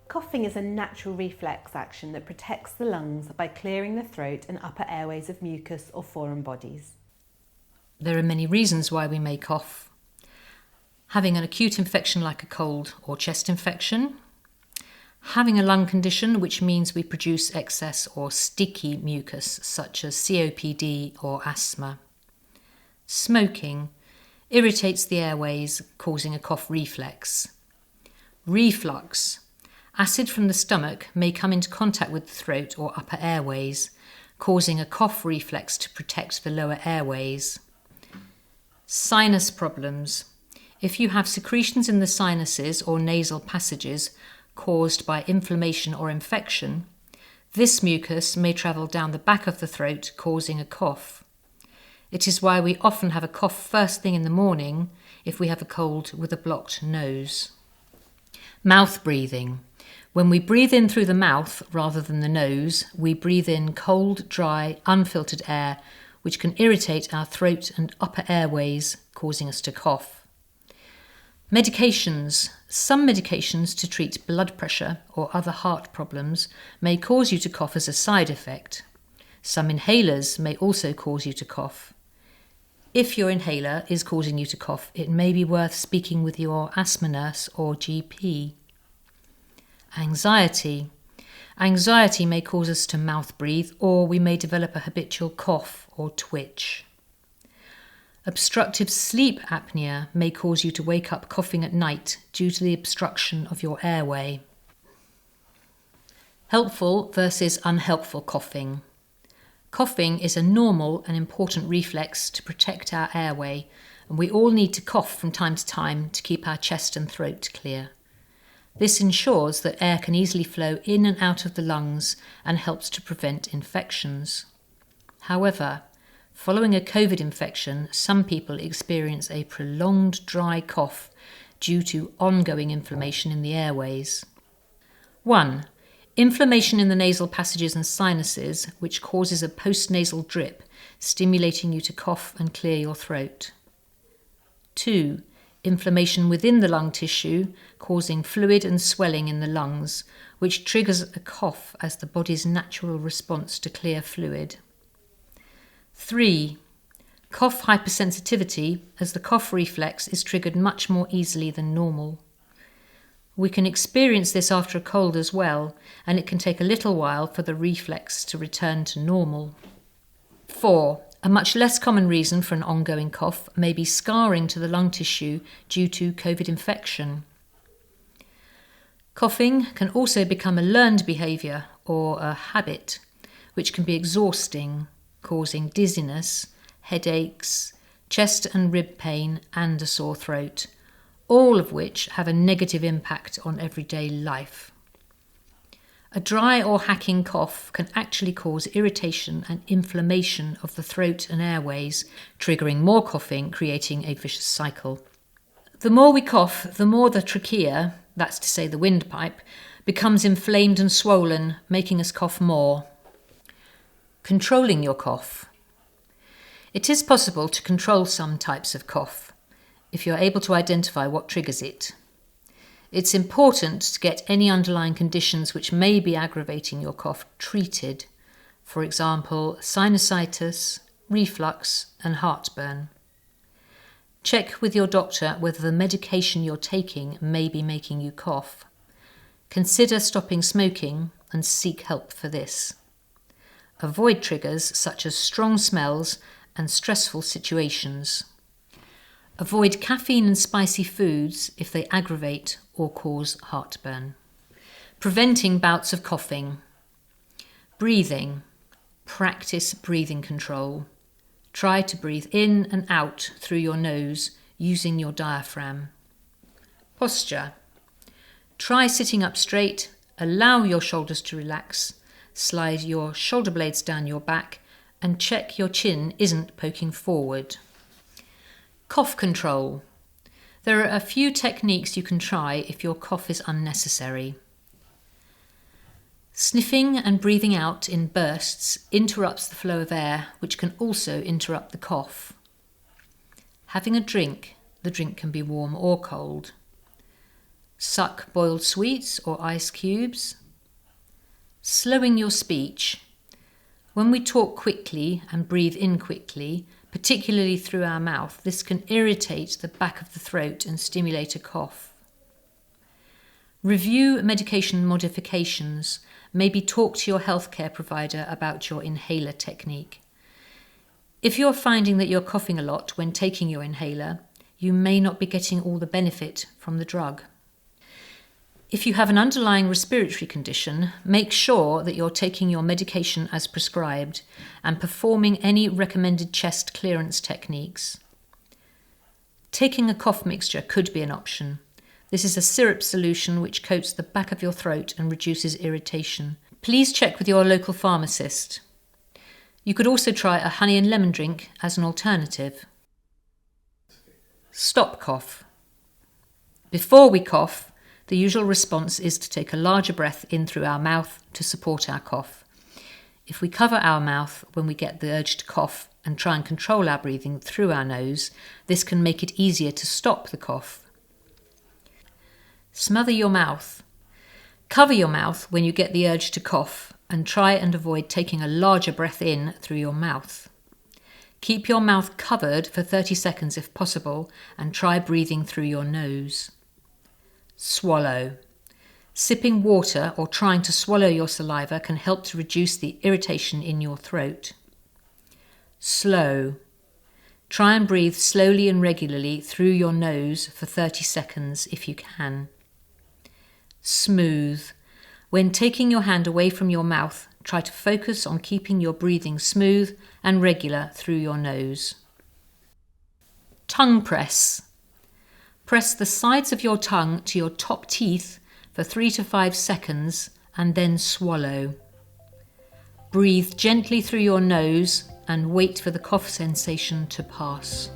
Coughing is a natural reflex action that protects the lungs by clearing the throat and upper airways of mucus or foreign bodies. There are many reasons why we may cough. Having an acute infection like a cold or chest infection, having a lung condition which means we produce excess or sticky mucus such as COPD or asthma. Smoking irritates the airways, causing a cough reflex. Reflux. Acid from the stomach may come into contact with the throat or upper airways, causing a cough reflex to protect the lower airways. Sinus problems. If you have secretions in the sinuses or nasal passages caused by inflammation or infection, this mucus may travel down the back of the throat, causing a cough. It is why we often have a cough first thing in the morning if we have a cold with a blocked nose. Mouth breathing. When we breathe in through the mouth rather than the nose, we breathe in cold, dry, unfiltered air, which can irritate our throat and upper airways, causing us to cough. Medications. Some medications to treat blood pressure or other heart problems may cause you to cough as a side effect. Some inhalers may also cause you to cough. If your inhaler is causing you to cough, it may be worth speaking with your asthma nurse or GP. Anxiety. Anxiety may cause us to mouth breathe, or we may develop a habitual cough or twitch. Obstructive sleep apnea may cause you to wake up coughing at night due to the obstruction of your airway. Helpful versus unhelpful coughing. Coughing is a normal and important reflex to protect our airway, and we all need to cough from time to time to keep our chest and throat clear. This ensures that air can easily flow in and out of the lungs and helps to prevent infections. However, following a COVID infection, some people experience a prolonged dry cough due to ongoing inflammation in the airways. 1. Inflammation in the nasal passages and sinuses, which causes a postnasal drip, stimulating you to cough and clear your throat. 2. Inflammation within the lung tissue, causing fluid and swelling in the lungs, which triggers a cough as the body's natural response to clear fluid. 3. Cough hypersensitivity, as the cough reflex is triggered much more easily than normal. We can experience this after a cold as well, and it can take a little while for the reflex to return to normal. 4. A much less common reason for an ongoing cough may be scarring to the lung tissue due to COVID infection. Coughing can also become a learned behaviour or a habit, which can be exhausting, causing dizziness, headaches, chest and rib pain, and a sore throat, all of which have a negative impact on everyday life. A dry or hacking cough can actually cause irritation and inflammation of the throat and airways, triggering more coughing, creating a vicious cycle. The more we cough, the more the trachea, that's to say the windpipe, becomes inflamed and swollen, making us cough more. Controlling your cough. It is possible to control some types of cough, if you're able to identify what triggers it. It's important to get any underlying conditions which may be aggravating your cough treated, for example, sinusitis, reflux, and heartburn. Check with your doctor whether the medication you're taking may be making you cough. Consider stopping smoking and seek help for this. Avoid triggers such as strong smells and stressful situations. Avoid caffeine and spicy foods if they aggravate or cause heartburn. Preventing bouts of coughing. Breathing. Practice breathing control. Try to breathe in and out through your nose using your diaphragm. Posture. Try sitting up straight, allow your shoulders to relax, slide your shoulder blades down your back, and check your chin isn't poking forward. Cough control. There are a few techniques you can try if your cough is unnecessary. Sniffing and breathing out in bursts interrupts the flow of air, which can also interrupt the cough. Having a drink, the drink can be warm or cold. Suck boiled sweets or ice cubes. Slowing your speech. When we talk quickly and breathe in quickly, particularly through our mouth, this can irritate the back of the throat and stimulate a cough. Review medication modifications. Maybe talk to your healthcare provider about your inhaler technique. If you're finding that you're coughing a lot when taking your inhaler, you may not be getting all the benefit from the drug. If you have an underlying respiratory condition, make sure that you're taking your medication as prescribed and performing any recommended chest clearance techniques. Taking a cough mixture could be an option. This is a syrup solution which coats the back of your throat and reduces irritation. Please check with your local pharmacist. You could also try a honey and lemon drink as an alternative. Stop cough. Before we cough, the usual response is to take a larger breath in through our mouth to support our cough. If we cover our mouth when we get the urge to cough and try and control our breathing through our nose, this can make it easier to stop the cough. Smother your mouth. Cover your mouth when you get the urge to cough and try and avoid taking a larger breath in through your mouth. Keep your mouth covered for 30 seconds if possible and try breathing through your nose. Swallow. Sipping water or trying to swallow your saliva can help to reduce the irritation in your throat. Slow. Try and breathe slowly and regularly through your nose for 30 seconds if you can. Smooth. When taking your hand away from your mouth, try to focus on keeping your breathing smooth and regular through your nose. Tongue press. Press the sides of your tongue to your top teeth for 3 to 5 seconds and then swallow. Breathe gently through your nose and wait for the cough sensation to pass.